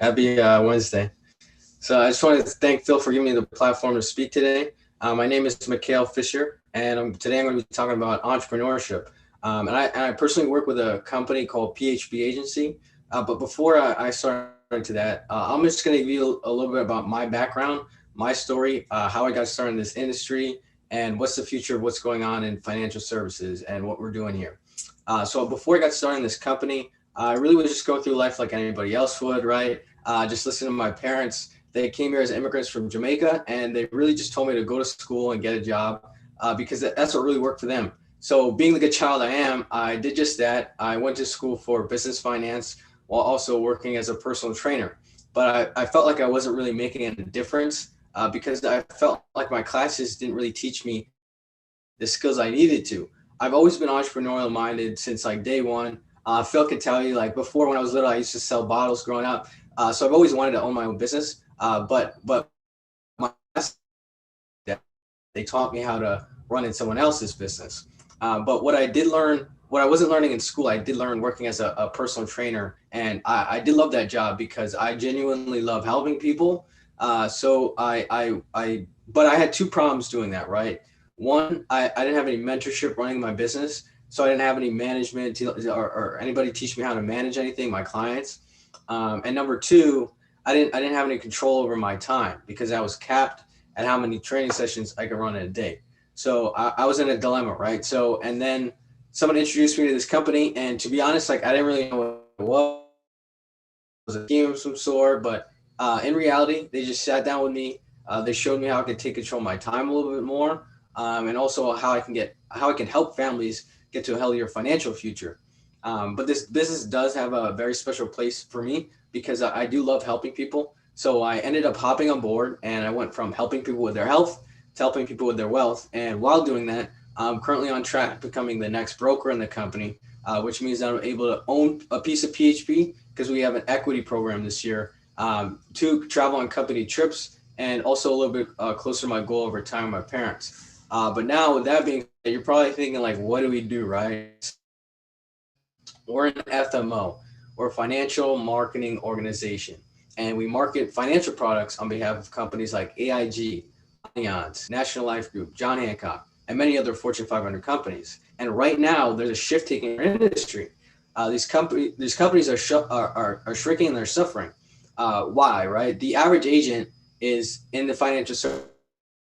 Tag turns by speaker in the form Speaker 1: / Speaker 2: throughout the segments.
Speaker 1: Happy Wednesday. So I just wanted to thank Phil for giving me the platform to speak today. My name is Mikhale Fisher, and today I'm going to be talking about entrepreneurship. And I personally work with a company called PHP Agency. But before I start into that, I'm just going to give you a little bit about my background, my story, how I got started in this industry, and what's the future of what's going on in financial services and what we're doing here. So before I got started in this company, I really would just go through life like anybody else would, right? Just listen to my parents. They came here as immigrants from Jamaica, and they really just told me to go to school and get a job because that's what really worked for them. So, being the good child I am, I did just that. I went to school for business finance while also working as a personal trainer. But I felt like I wasn't really making a difference because I felt like my classes didn't really teach me the skills I needed to. I've always been entrepreneurial minded since like day one. Phil can tell you, like before when I was little, I used to sell bottles growing up. So I've always wanted to own my own business. But my they taught me how to run in someone else's business. But what I did learn, what I wasn't learning in school, I did learn working as a personal trainer, and I did love that job because I genuinely love helping people. But I had two problems doing that. Right, one, I didn't have any mentorship running my business, so I didn't have any management or anybody teach me how to manage anything, my clients. And number two, I didn't have any control over my time because I was capped at how many training sessions I could run in a day. So I was in a dilemma, right? So and then someone introduced me to this company, and to be honest, like I didn't really know what it was. It was a team of some sort, but in reality, they just sat down with me. They showed me how I could take control of my time a little bit more, and also how I can help families get to a healthier financial future. But this business does have a very special place for me because I do love helping people. So I ended up hopping on board, and I went from helping people with their health to helping people with their wealth. And while doing that, I'm currently on track becoming the next broker in the company, which means that I'm able to own a piece of PHP because we have an equity program this year to travel on company trips and also a little bit closer to my goal of retiring my parents. But now, with that being said, you're probably thinking, like, what do we do, right? We're an FMO, we're a financial marketing organization, and we market financial products on behalf of companies like AIG, Allianz, National Life Group, John Hancock, and many other Fortune 500 companies. And right now, there's a shift taking in our industry. These companies are shrinking and they're suffering. Why? Right? The average agent is in the financial service,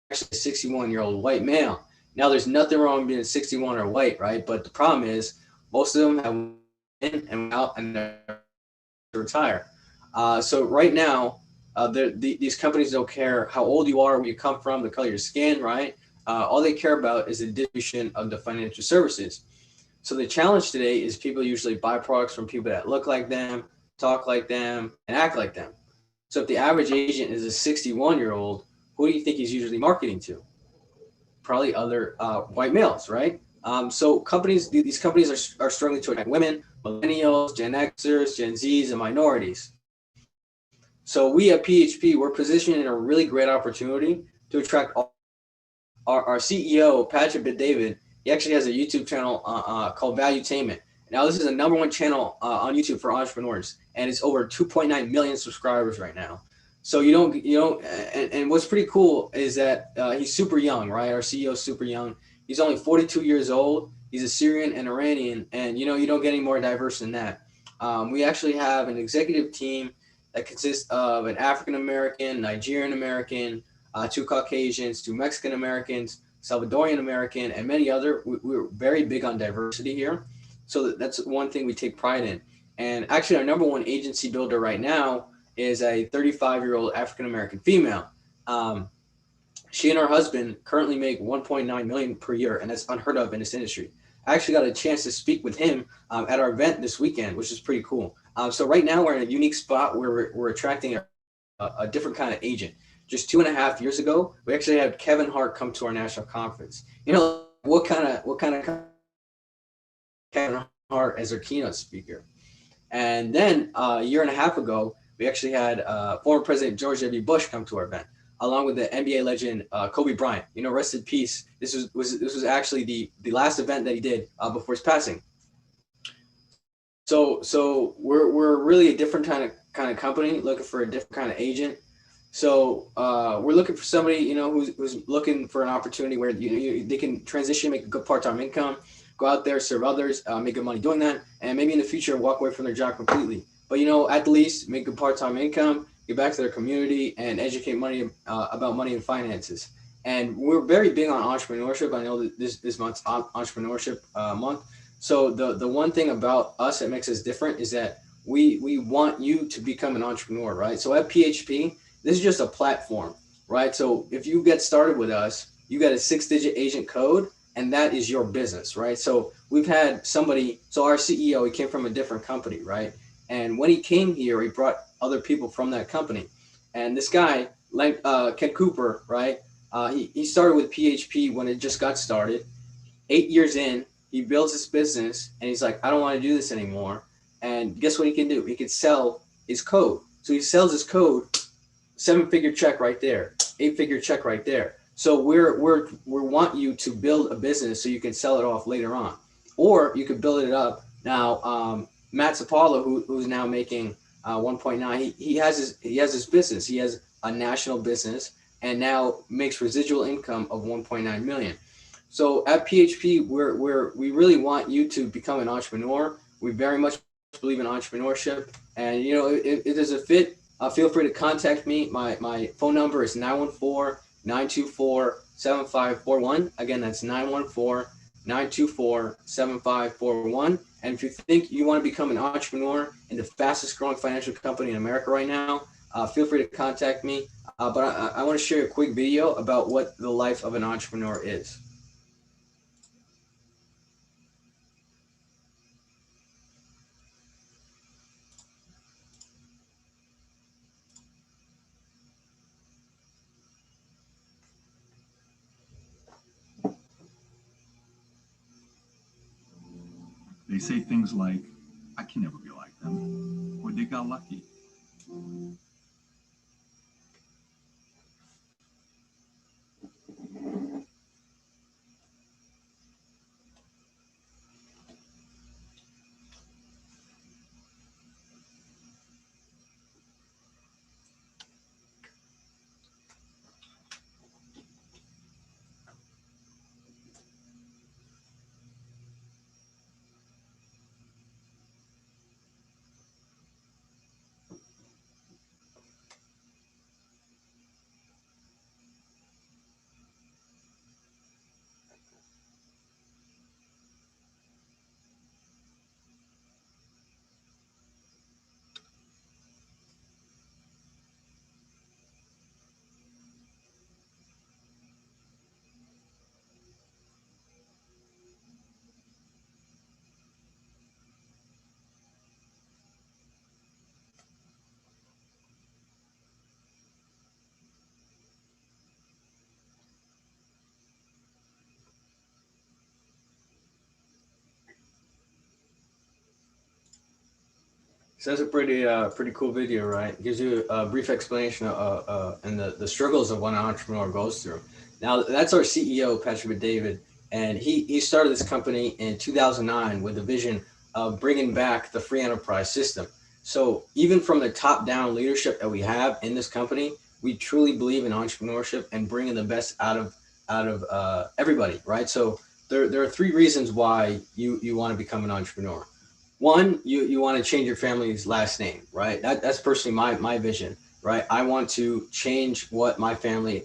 Speaker 1: actually a 61-year-old white male. Now, there's nothing wrong with being 61 or white, right? But the problem is most of them have in and out and they're retire. So right now, these companies don't care how old you are, where you come from, the color of your skin, right? All they care about is the distribution of the financial services. So the challenge today is people usually buy products from people that look like them, talk like them, and act like them. So if the average agent is a 61-year-old, who do you think he's usually marketing to? Probably other white males, right? So these companies are struggling to attract women, millennials, Gen Xers, Gen Zs, and minorities. So we at PHP, we're positioned in a really great opportunity to attract our CEO, Patrick David. He actually has a YouTube channel called Valuetainment. Now, this is a number one channel on YouTube for entrepreneurs, and it's over 2.9 million subscribers right now. So and what's pretty cool is that he's super young, right? Our CEO is super young. He's only 42 years old. He's a Syrian and Iranian, and you don't get any more diverse than that. We actually have an executive team that consists of an African American, Nigerian American, two Caucasians, two Mexican Americans, Salvadorian American, and many other. We're very big on diversity here. So that's one thing we take pride in. And actually, our number one agency builder right now is a 35-year-old African American female. Um, she and her husband currently make 1.9 million per year, and that's unheard of in this industry. I actually got a chance to speak with him at our event this weekend, which is pretty cool. So right now we're in a unique spot where we're attracting a different kind of agent. Just 2.5 years ago, we actually had Kevin Hart come to our national conference. What kind of Kevin Hart as our keynote speaker? And then a year and a half ago, we actually had former President George W. Bush come to our event, along with the NBA legend Kobe Bryant. Rest in peace. This was actually the last event that he did before his passing. So we're really a different kind of company, looking for a different kind of agent. So we're looking for somebody, who's looking for an opportunity where they can transition, make a good part-time income, go out there, serve others, make good money doing that, and maybe in the future walk away from their job completely. But at least make a part-time income, get back to their community, and educate money about money and finances. And we're very big on entrepreneurship. I know that this month's entrepreneurship month. So the one thing about us that makes us different is that we want you to become an entrepreneur, right? So at PHP, this is just a platform, right? So if you get started with us, you get a 6-digit agent code, and that is your business, right? So we've had somebody, so our CEO, he came from a different company, right? And when he came here, he brought other people from that company. And this guy, like Ken Cooper, right? He started with PHP when it just got started. 8 years in, he builds his business, and he's like, I don't want to do this anymore. And guess what he can do? He can sell his code. So he sells his code, 7-figure check right there, 8-figure check right there. So we want you to build a business so you can sell it off later on, or you could build it up now. Matt Sapala, who's now making 1.9, he has his business. He has a national business and now makes residual income of 1.9 million. So at PHP, we really want you to become an entrepreneur. We very much believe in entrepreneurship, and if there's a fit, feel free to contact me. My phone number is 914-924-7541. Again, that's 914-924-7541. And if you think you want to become an entrepreneur in the fastest growing financial company in America right now, feel free to contact me. But I want to share a quick video about what the life of an entrepreneur is.
Speaker 2: They say things like, I can never be like them, or they got lucky.
Speaker 1: So that's a pretty cool video, right? It gives you a brief explanation and the struggles of what an entrepreneur goes through. Now that's our CEO, Patrick David, and he started this company in 2009 with a vision of bringing back the free enterprise system. So even from the top down leadership that we have in this company, we truly believe in entrepreneurship and bringing the best out of everybody, right? So there are 3 reasons why you want to become an entrepreneur. One, you want to change your family's last name, right? That's personally my vision, right? I want to change what my family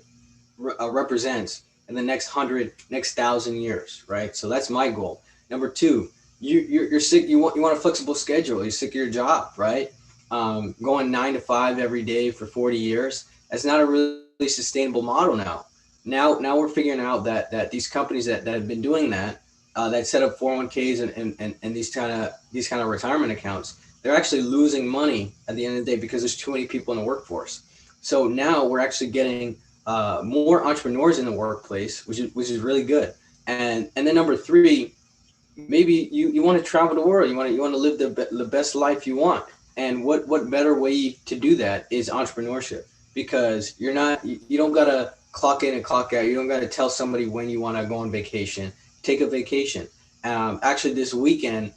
Speaker 1: represents in the next 1,000 years, right? So that's my goal. Number two, you're sick. You want a flexible schedule. You're sick of your job, right? Going 9 to 5 every day for 40 years. That's not a really sustainable model now. Now we're figuring out that these companies that have been doing that set up 401ks and these kind of retirement accounts, they're actually losing money at the end of the day because there's too many people in the workforce. So now we're actually getting more entrepreneurs in the workplace, which is really good. And then number 3, maybe you want to travel the world. You want to live the best life you want. And what better way to do that is entrepreneurship, because you don't gotta clock in and clock out. You don't gotta tell somebody when you want to go on vacation. Take a vacation. Actually, this weekend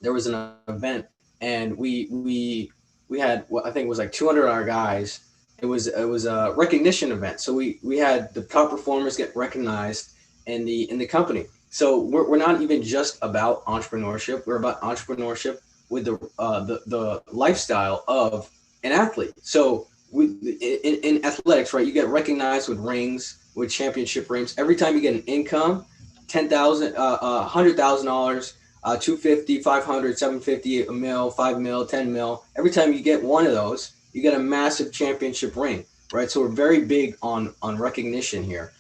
Speaker 1: there was an event, and we we had what I think was like 200 of our guys. It was a recognition event, so we had the top performers get recognized in the company. So we're not even just about entrepreneurship. We're about entrepreneurship with the lifestyle of an athlete. So in athletics, right, you get recognized with rings, with championship rings. Every time you get an income, 10,000, $100,000, 250, 500, 750, a mil, 5 mil, 10 mil. Every time you get one of those, you get a massive championship ring, right? So we're very big on recognition here.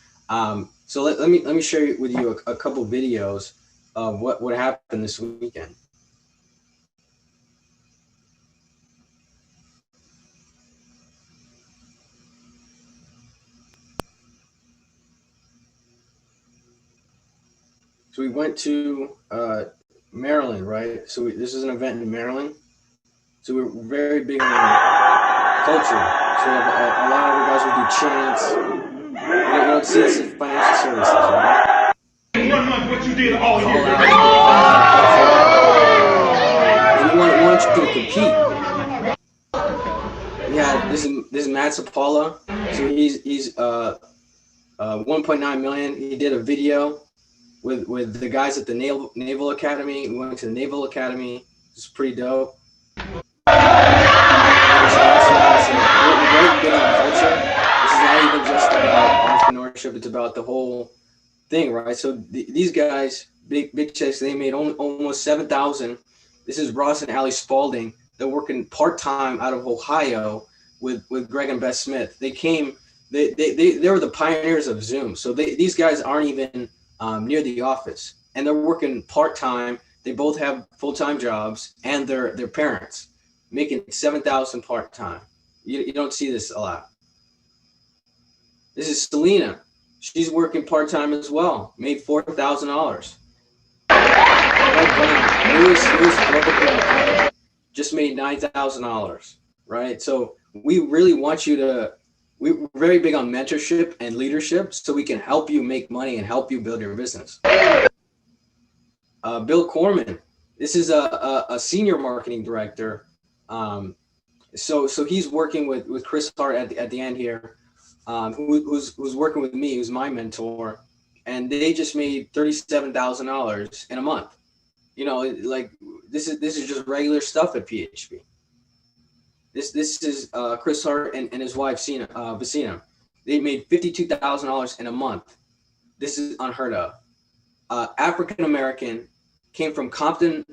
Speaker 1: So let me share with you a couple videos of what happened this weekend. So we went to Maryland, right? So this is an event in Maryland. So we're very big on culture. So we have a lot of the guys will do chants. You don't see this in financial services, right?
Speaker 3: What you did all
Speaker 1: Call
Speaker 3: year.
Speaker 1: out, call out culture, and we want you to compete. We had this is Matt Sapala. So he's 1.9 million. He did a video with the guys at the Naval Academy. We went to the Naval Academy. It's pretty dope. We're very big on culture. This is not even just about entrepreneurship. It's about the whole thing, right? So these guys, big checks, they made almost 7,000. This is Ross and Ali Spalding. They're working part time out of Ohio with Greg and Beth Smith. They came. They were the pioneers of Zoom. So these guys aren't even near the office, and they're working part time. They both have full time jobs, and they're parents, making 7,000 part time. You don't see this a lot. This is Selena. She's working part time as well. Made $4,000. Right, Lewis just made $9,000. Right. So we really want you to. We're very big on mentorship and leadership, so we can help you make money and help you build your business. Bill Corman. This is a senior marketing director. So he's working with Chris Hart at the end here, who's working with me, who's my mentor, and they just made $37,000 in a month. You know, like this is just regular stuff at PHP. This is Chris Hart and his wife Vicina. They made $52,000 in a month. This is unheard of. African American, came from Compton,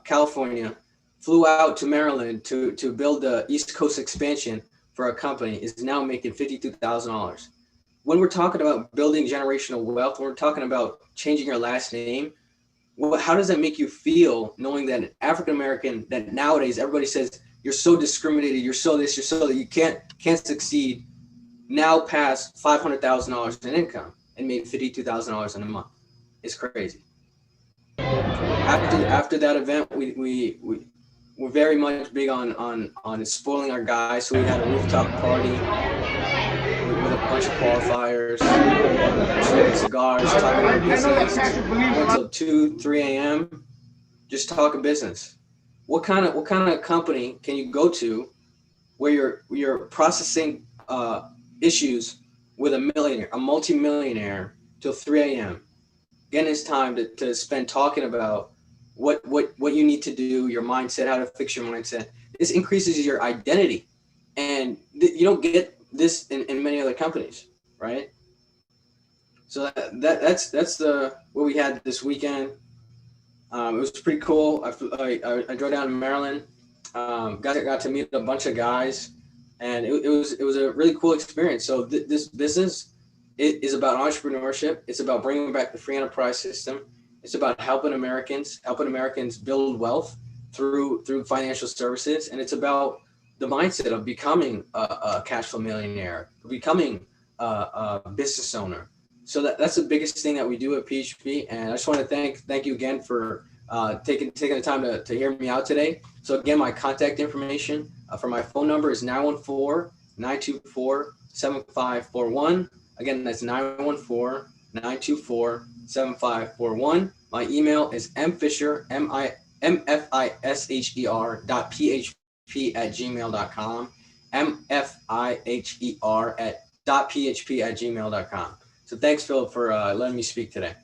Speaker 1: California, flew out to Maryland to build the East Coast expansion for a company, is now making $52,000. When we're talking about building generational wealth, when we're talking about changing your last name, how does that make you feel knowing that an African American, that nowadays everybody says you're so discriminated, you're so this, you're so that, you can't succeed, now passed $500,000 in income and made $52,000 in a month? It's crazy. After that event, we're very much big on spoiling our guys. So we had a rooftop party with a bunch of qualifiers, smoking cigars, talking about business. Went till 2, 3 a.m. just talking business. What kind of company can you go to where you're processing issues with a multimillionaire till 3 a.m. Getting his time to spend talking about what you need to do, your mindset, how to fix your mindset. This increases your identity, and you don't get this in many other companies, right? So that's the what we had this weekend. It was pretty cool. I drove down to Maryland. Got to meet a bunch of guys, and it was a really cool experience. So this business, it is about entrepreneurship. It's about bringing back the free enterprise system. It's about helping Americans build wealth through financial services, and it's about the mindset of becoming a cash flow millionaire, becoming a business owner. So that's the biggest thing that we do at PHP. And I just want to thank you again for taking the time to hear me out today. So again, my contact information for my phone number is 914-924-7541. Again, that's 914-924-7541. My email is mfisher, mfisher.php mfiher@gmail.com, mfiher@.php@gmail.com. So thanks, Philip, for letting me speak today.